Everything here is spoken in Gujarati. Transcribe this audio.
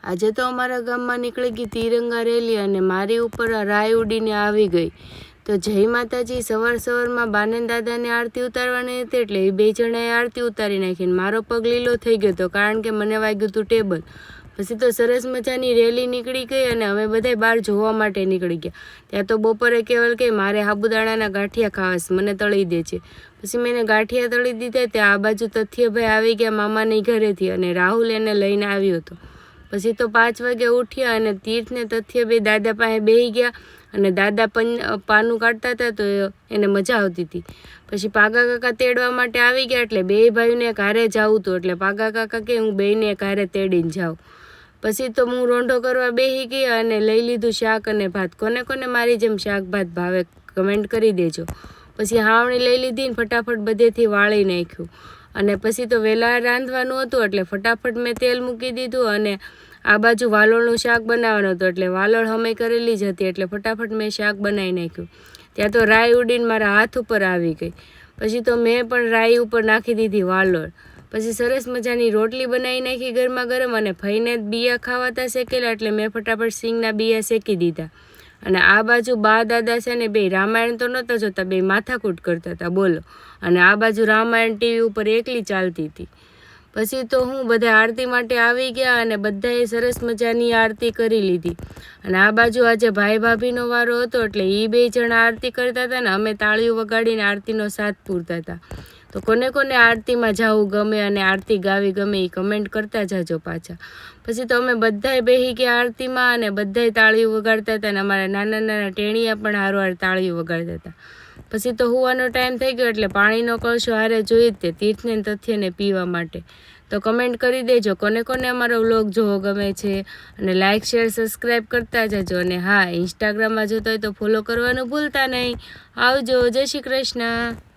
આજે તો અમારા ગામમાં નીકળી ગઈ તિરંગા રેલી અને મારી ઉપર રાય ઉડીને આવી ગઈ. તો જય માતાજી. સવારમાં બાનન દાદાને આરતી ઉતારવાની હતી એટલે એ બે જણાએ આરતી ઉતારી નાખીને મારો પગ લીલો થઈ ગયો હતો, કારણ કે મને વાગ્યું હતું ટેબલ. પછી તો સરસ મજાની રેલી નીકળી ગઈ અને અમે બધા બહાર જોવા માટે નીકળી ગયા. ત્યાં તો બપોરે કેવલ કે મારે સાબુદાણાના ગાંઠિયા ખાવા છે, મને તળી દે છે. પછી મેં ગાંઠિયા તળી દીધા. ત્યાં આ બાજુ તથ્યભાઈ આવી ગયા મામાની ઘરેથી અને રાહુલ એને લઈને આવ્યો હતો. પછી તો 5 વાગે ઉઠ્યા અને તીર્થને તથ્ય બે દાદા પાસે બેસી ગયા અને દાદા પાનું કાઢતા હતા તો એને મજા આવતી હતી. પછી પાગા કાકા તેડવા માટે આવી ગયા એટલે બે ભાઈઓને ઘરે જવું હતું એટલે પાગા કાકા કે હું બેને ઘરે તેડીને જાઉં. પછી તો હું રોંઢો કરવા બેસી ગઈ અને લઈ લીધું શાક અને ભાત. કોને કોને મારી જેમ શાક ભાત ભાવે કમેન્ટ કરી દેજો. પછી હાવણી લઈ લીધી ને ફટાફટ બધેથી વાળી નાખ્યું. અને પછી તો વહેલા રાંધવાનું હતું એટલે ફટાફટ મેં તેલ મૂકી દીધું અને આ બાજુ વાલોળનું શાક બનાવવાનું હતું એટલે વાલોળ હમે કરેલી જ હતી એટલે ફટાફટ મેં શાક બનાવી નાખ્યું. ત્યાં તો રાઈ ઉડીને મારા હાથ ઉપર આવી ગઈ. પછી તો મેં પણ રાઈ ઉપર નાખી દીધી વાલોળ. પછી સરસ મજાની રોટલી બનાવી નાખી ગરમા ગરમ અને ફઈને બિયા ખાવાતા શેકેલા એટલે મેં ફટાફટ સિંગના બિયા શેકી દીધા. અને આ બાજુ બા દાદા છે ને બે રામાયણ તો નહોતા જોતા, બે માથાકૂટ કરતા હતા બોલો. અને આ બાજુ રામાયણ ટીવી ઉપર એકલી ચાલતી હતી. પછી તો હું બધા આરતી માટે આવી ગયા અને બધાએ સરસ મજાની આરતી કરી લીધી. અને આ બાજુ આજે ભાઈ ભાભીનો વારો હતો એટલે એ બે જણા આરતી કરતા હતા ને અમે તાળીઓ વગાડીને આરતીનો સાથ પૂરતા હતા. તો કોને કોને આરતીમાં જવું ગમે અને આરતી ગાવી ગમે એ કમેન્ટ કરતા જાજો પાછા. પછી તો અમે બધાએ બેસી ગયા આરતીમાં અને બધાએ તાળીઓ વગાડતા હતા અને અમારા નાના નાના ટેણીયા પણ હારવાર તાળીઓ વગાડતા હતા. પછી તો હુવાનો ટાઈમ થઈ ગયો એટલે પાણીનો કળશો હારે જોઈ જ તે તીર્થને તથ્યને પીવા માટે. તો કમેન્ટ કરી દેજો કોને કોને અમારો વ્લોગ જોવો ગમે છે અને લાઇક શેર સબસ્ક્રાઈબ કરતા જજો. અને હા, ઇન્સ્ટાગ્રામમાં જોતા હોય તો ફોલો કરવાનું ભૂલતા નહીં. આવજો. જય શ્રી કૃષ્ણ.